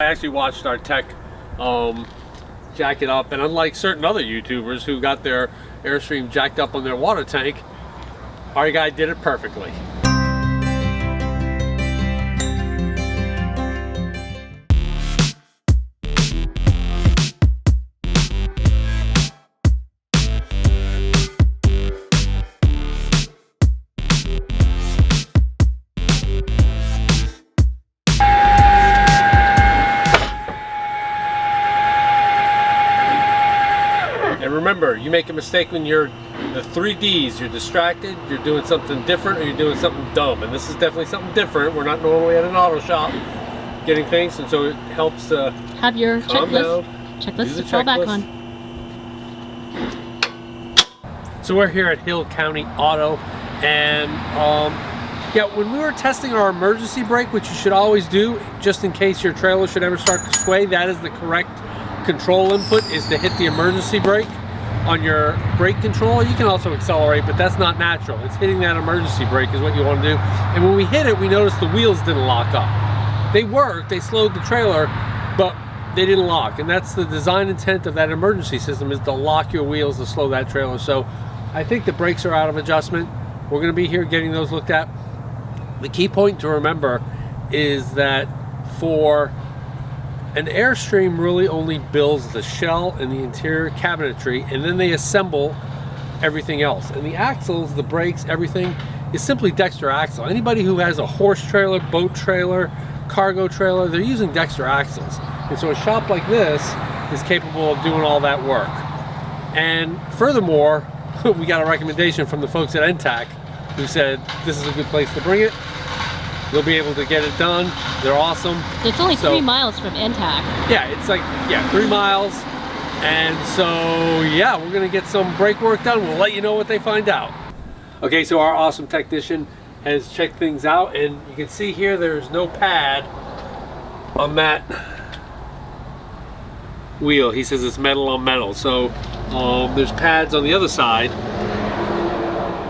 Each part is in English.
I actually watched our tech jack it up, and unlike certain other YouTubers who got their Airstream jacked up on their water tank, our guy did it perfectly. And remember, you make a mistake when you're the 3Ds, you're distracted, you're doing something different, or you're doing something dumb. And this is definitely something different. We're not normally at an auto shop getting things, and so it helps to have your calm checklist. down, Checklist to fall back on. So we're here at Hill County Auto, and yeah, when we were testing our emergency brake, which you should always do, just in case your trailer should ever start to sway, that is the correct control input, is to hit the emergency brake on your brake control. You can also accelerate, but that's not natural. It's hitting that emergency brake is what you want to do. And when we hit it, we noticed the wheels didn't lock up. They worked, they slowed the trailer, but they didn't lock. And that's the design intent of that emergency system, is to lock your wheels to slow that trailer. So I think the brakes are out of adjustment. We're going to be here getting those looked at. The key point to remember is that for an Airstream really only builds the shell and the interior cabinetry, and then they assemble everything else. And the axles, the brakes, everything is simply Dexter axle. Anybody who has a horse trailer, boat trailer, cargo trailer, they're using Dexter axles. And so a shop like this is capable of doing all that work. And furthermore, we got a recommendation from the folks at NTAC who said this is a good place to bring it. You'll be able to get it done. They're awesome. It's only 3 miles from NTAC. Yeah, it's like, 3 miles. And so, yeah, we're gonna get some brake work done. We'll let you know what they find out. Okay, so our awesome technician has checked things out, and you can see here there's no pad on that wheel. He says it's metal on metal. So there's pads on the other side.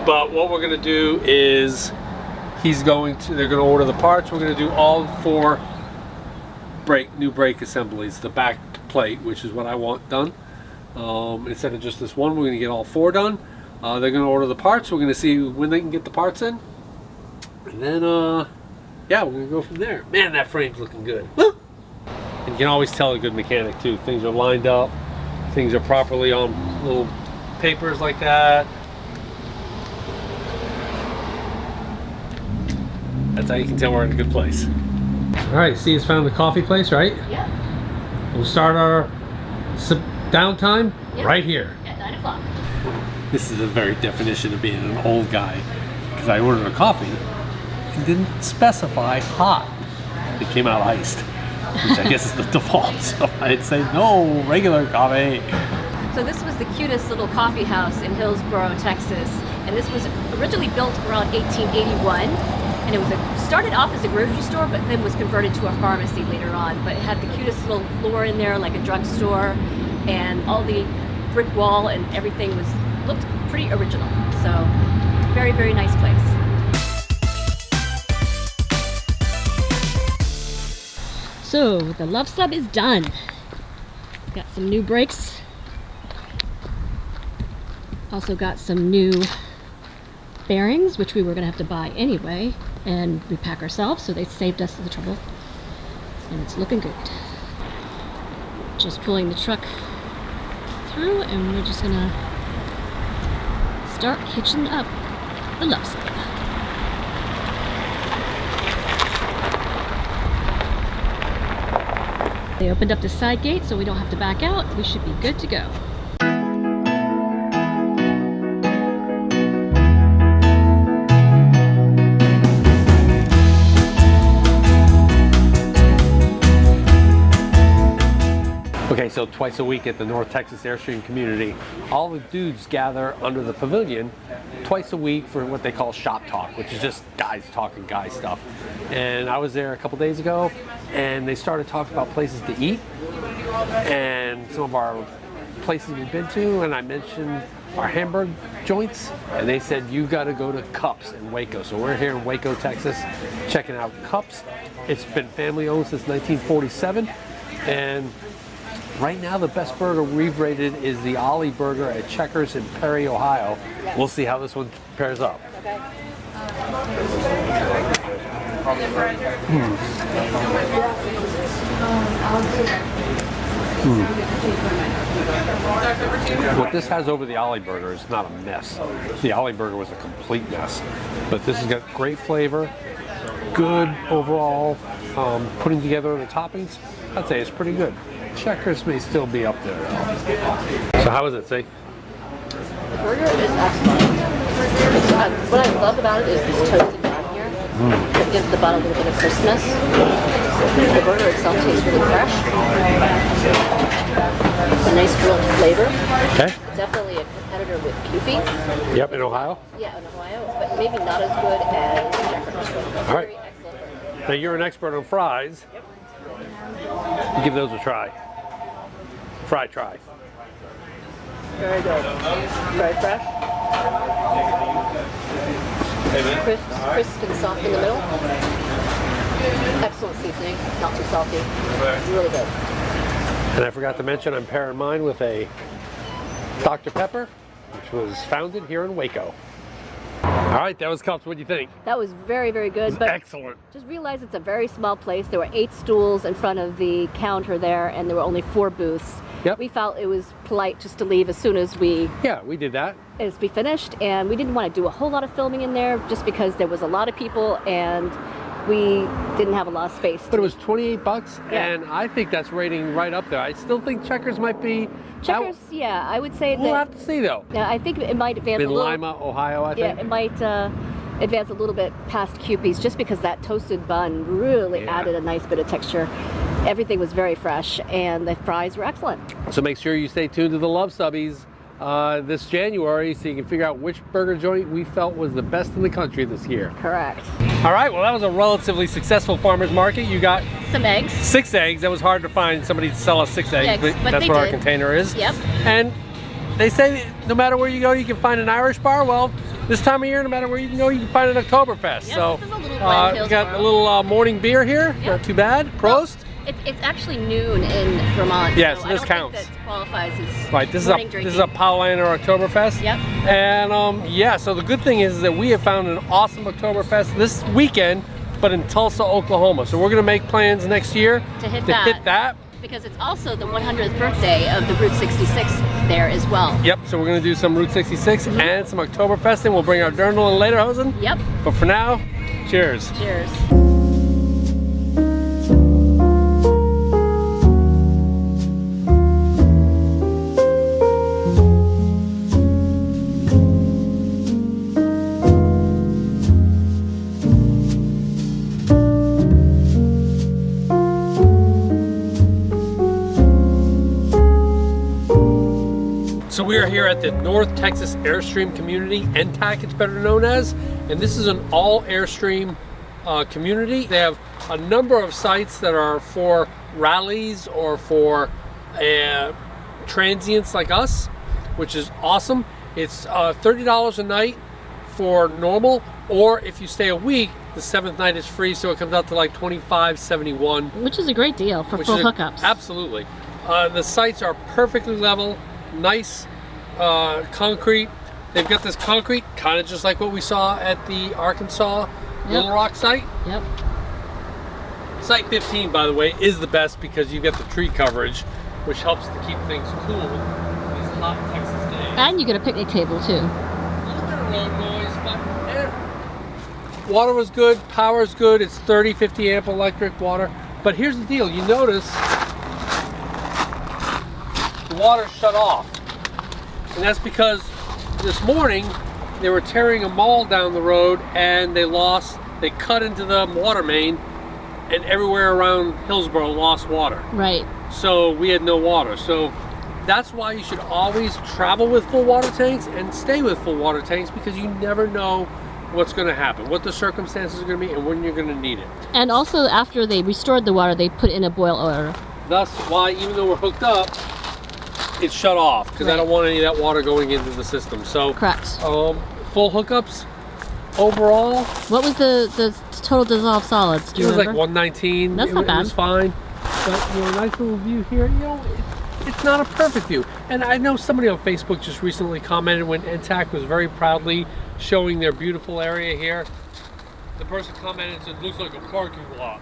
But what we're gonna do is they're gonna order the parts. We're gonna do all 4 new brake assemblies, the back plate, which is what I want done. Instead of just this one, we're gonna get all 4 done. They're gonna order the parts. We're gonna see when they can get the parts in. And then, yeah, we're gonna go from there. Man, that frame's looking good. Woo! And you can always tell a good mechanic too. Things are lined up. Things are properly on little papers like that. That's how you can tell we're in a good place. All right, see, it's found the coffee place, right? Yeah. We'll start our downtime right here. At 9 o'clock. This is the very definition of being an old guy, because I ordered a coffee and didn't specify hot. It came out iced, which I guess is the default. So I'd say no, regular coffee. So this was the cutest little coffee house in Hillsboro, Texas, and this was originally built around 1881. And it was started off as a grocery store, but then was converted to a pharmacy later on. But it had the cutest little floor in there, like a drugstore, and all the brick wall and everything looked pretty original. So very, very nice place. So the Luv Sub is done. Got some new brakes. Also got some new bearings, which we were going to have to buy anyway and repack ourselves, so they saved us the trouble, and it's looking good. Just pulling the truck through, and we're just gonna start hitching up the Luv Sub. They opened up the side gate so we don't have to back out. We should be good to go. Okay, so twice a week at the North Texas Airstream Community, all the dudes gather under the pavilion twice a week for what they call shop talk, which is just guys talking guy stuff. And I was there a couple days ago, and they started talking about places to eat and some of our places we've been to, and I mentioned our Hamburger joints, and they said you got to go to Cupp's in Waco. So we're here in Waco, Texas, checking out Cupp's. It's been family owned since 1947, and right now the best burger we've rated is the Ollie Burger at Checkers in Perry, Ohio. We'll see how this one pairs up. Okay. What this has over the Ollie Burger is not a mess. The Ollie Burger was a complete mess, but this has got great flavor, good overall putting together the toppings. I'd say it's pretty good. Checkers may still be up there though. So how is it, see? The burger is excellent. What I love about it is this toasted bun here. It gives the bun a little bit of crispness. The burger itself tastes really fresh. A nice grilled flavor. Okay. Definitely a competitor with Cofee. Yep, in Ohio. Yeah, in Ohio, but maybe not as good as Checkers. All right. Very excellent. Now you're an expert on fries. Yep. Give those a try. Fry try. Very good. Very fresh. Crisp and soft in the middle. Excellent seasoning, not too salty. Really good. And I forgot to mention I'm pairing mine with a Dr. Pepper, which was founded here in Waco. All right, that was Cups. What do you think? That was very, very good. But Excellent. just realize it's a very small place. There were 8 stools in front of the counter there, and there were only 4 booths. Yep. We felt it was polite just to leave as soon as we did that. finished, and we didn't want to do a whole lot of filming in there just because there was a lot of people and we didn't have a lot of space. But it was $28, Yeah. and I think that's rating right up there. I still think Checkers might be. Checkers, yeah, I would say We'll that. have to see though. Yeah, I think it might advance In a little. Lima, Ohio, I think. Yeah, it might advance a little bit past Cupie's just because that toasted bun really added a nice bit of texture. Everything was very fresh, and the fries were excellent. So make sure you stay tuned to the Luv Subbies this January so you can figure out which burger joint we felt was the best in the country this year. Correct. All right, well that was a relatively successful farmer's market. You got Some eggs. 6 eggs. That was hard to find somebody to sell us 6 eggs, Eggs, but that's they what our did. container is. Yep. And they say that no matter where you go, you can find an Irish bar. Well, this time of year, no matter where you can go, you can find an Oktoberfest. Yep, so this is a little Glen we Hills got bar. a little morning beer here. Yep. Not too bad. Prost. It's actually noon in Vermont. Yes, so this I don't counts. think that qualifies as Right, this morning is drinking. a Paulaner Oktoberfest. Yep. And yeah, so the good thing is that we have found an awesome Oktoberfest this weekend, but in Tulsa, Oklahoma. So we're gonna make plans next year To hit hit that. Because it's also the 100th birthday of the Route 66 there as well. Yep, so we're gonna do some Route 66 and some Oktoberfesting. We'll bring our Dirndl and Lederhosen. Yep. But for now, cheers. Cheers. So we are here at the North Texas Airstream Community, NTAC it's better known as, and this is an all Airstream community. They have a number of sites that are for rallies or for transients like us, which is awesome. It's $30 a night for normal, or if you stay a week, the 7th night is free, so it comes out to like $25.71. Which is a great deal for full hookups. Absolutely. The sites are perfectly level, nice concrete. They've got this concrete, kind of just like what we saw at the Arkansas Little Rock site. Yep. Site 15, by the way, is the best because you get the tree coverage, which helps to keep things cool these hot Texas days. And you get a picnic table too. A little bit of road noise, but water was good, power is good. It's 30, 50 amp electric water. But here's the deal, you notice the water shut off. And that's because this morning they were tearing a mall down the road and they cut into the water main, and everywhere around Hillsboro lost water. Right. So we had no water. So that's why you should always travel with full water tanks and stay with full water tanks, because you never know what's going to happen, what the circumstances are going to be, and when you're going to need it. And also after they restored the water, they put in a boil order. Thus why, even though we're hooked up, it's shut off because I don't want any of that water going into the system. So Correct. Full hookups overall. What was the total dissolved solids? Do you It was remember? like 119. That's not bad. It was fine. But nice little view here. It's not a perfect view. And I know somebody on Facebook just recently commented when NTAC was very proudly showing their beautiful area here. The person commented and said, "Looks like a parking lot."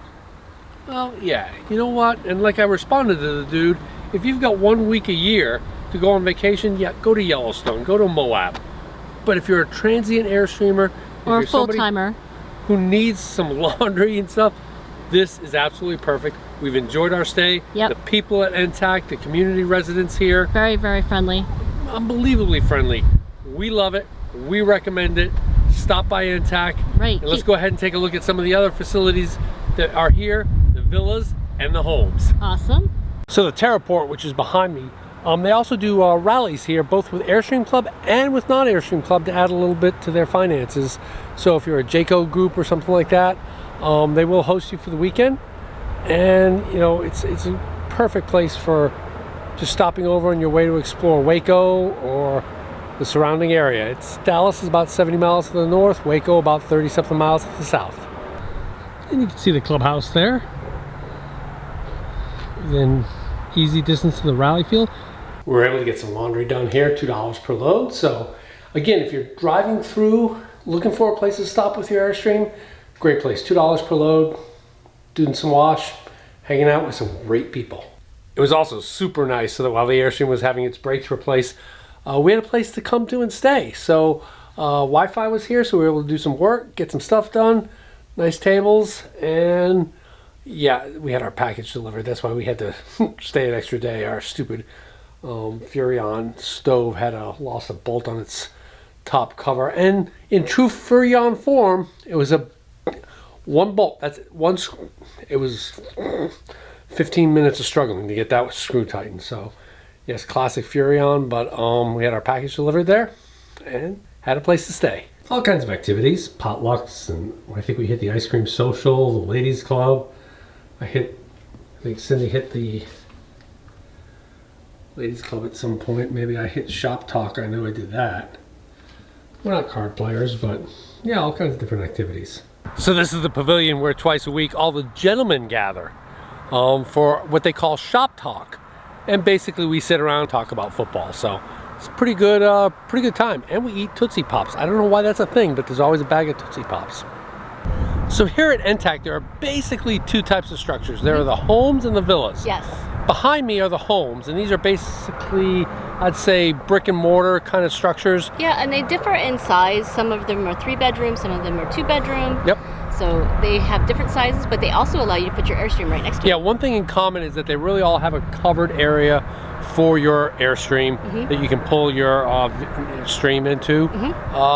Well, yeah. You know what? And like I responded to the dude, if you've got 1 week a year to go on vacation, yeah, go to Yellowstone, go to Moab. But if you're a transient Airstreamer or a full timer who needs some laundry and stuff, this is absolutely perfect. We've enjoyed our stay. Yep. The people at NTAC, the community residents here, very, very friendly. Unbelievably friendly. We love it. We recommend it. Stop by NTAC. Right. And let's go ahead and take a look at some of the other facilities that are here, the villas and the homes. Awesome. So the Terraport, which is behind me, they also do rallies here, both with Airstream Club and with non-Airstream Club, to add a little bit to their finances. So if you're a JACO group or something like that, they will host you for the weekend. And it's a perfect place for just stopping over on your way to explore Waco or the surrounding area. Dallas is about 70 miles to the north, Waco about 30-something miles to the south. And you can see the clubhouse there. Then easy distance to the rally field. We were able to get some laundry done here, $2 per load. So again, if you're driving through looking for a place to stop with your Airstream, great place. $2 per load, doing some wash, hanging out with some great people. It was also super nice so that while the Airstream was having its brakes replaced, we had a place to come to and stay. So Wi-Fi was here, so we were able to do some work, get some stuff done, nice tables, and yeah, we had our package delivered. That's why we had to stay an extra day. Our stupid Furrion stove had lost a bolt on its top cover, and in true Furrion form, it was a one bolt. That's one. It was 15 minutes of struggling to get that screw tightened. So yes, classic Furrion, but we had our package delivered there and had a place to stay. All kinds of activities, potlucks, and I think we hit the ice cream social, the ladies club. I think Cindy hit the ladies club at some point. Maybe I hit shop talk. I know I did that. We're not card players, but yeah, all kinds of different activities. So this is the pavilion where twice a week all the gentlemen gather for what they call shop talk, and basically we sit around and talk about football. So it's pretty good time, and we eat Tootsie Pops. I don't know why that's a thing, but there's always a bag of Tootsie Pops. So here at NTAC, there are basically two types of structures. There are the homes and the villas. Yes. Behind me are the homes, and these are basically, I'd say, brick and mortar kind of structures. Yeah, and they differ in size. Some of them are 3-bedroom, some of them are 2-bedroom. Yep. So they have different sizes, but they also allow you to put your Airstream right next to it. Yeah, one thing in common is that they really all have a covered area for your Airstream that you can pull your stream into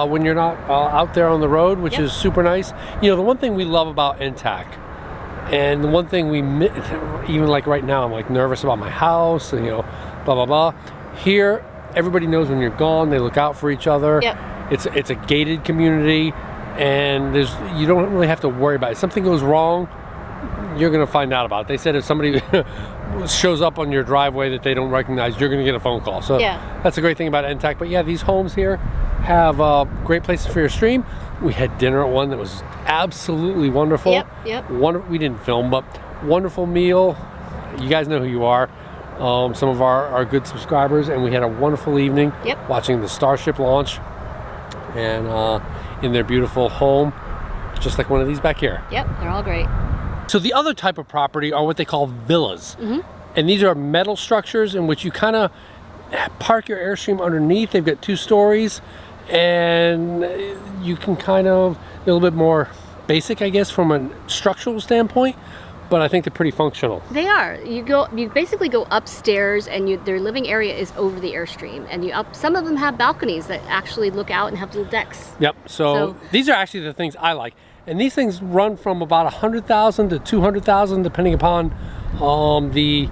when you're not out there on the road, which is super nice. The one thing we love about NTAC, and the one thing we even like right now, I'm like nervous about my house and blah blah blah. Here, everybody knows when you're gone. They look out for each other. Yep. It's a gated community, and you don't really have to worry about it. If something goes wrong, you're gonna find out about it. They said if somebody shows up on your driveway that they don't recognize, you're gonna get a phone call. So that's a great thing about NTAC. But yeah, these homes here have great places for your stream. We had dinner at one that was absolutely wonderful. Yep. We didn't film, but wonderful meal. You guys know who you are. Some of our good subscribers, and we had a wonderful evening watching the Starship launch and in their beautiful home, just like one of these back here. Yep, they're all great. So the other type of property are what they call villas. And these are metal structures in which you kind of park your Airstream underneath. They've got 2 stories, and you can kind of a little bit more basic, I guess, from a structural standpoint, but I think they're pretty functional. They are. You basically go upstairs, and their living area is over the Airstream, and some of them have balconies that actually look out and have little decks. Yep. So these are actually the things I like. And these things run from about 100,000 to 200,000, depending upon the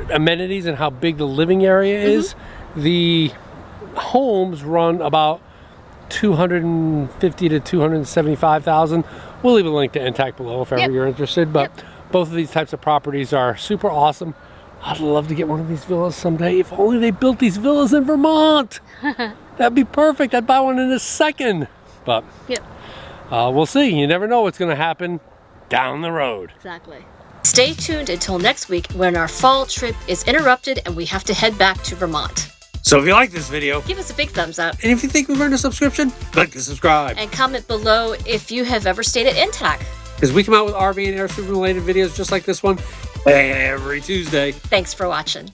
amenities and how big the living area is. The homes run about 250 to 275,000. We'll leave a link to NTAC below if ever you're interested. But both of these types of properties are super awesome, I'd love to get one of these villas someday. If only they built these villas in Vermont. That'd be perfect. I'd buy one in a second. But Yep. We'll see. You never know what's going to happen down the road. Exactly. Stay tuned until next week when our fall trip is interrupted and we have to head back to Vermont. So if you like this video, Give us a big thumbs up and if you think we've earned a subscription, click the subscribe. and comment below if you have ever stayed at NTAC. Because we come out with RV and Airstream related videos just like this one every Tuesday. Thanks for watching.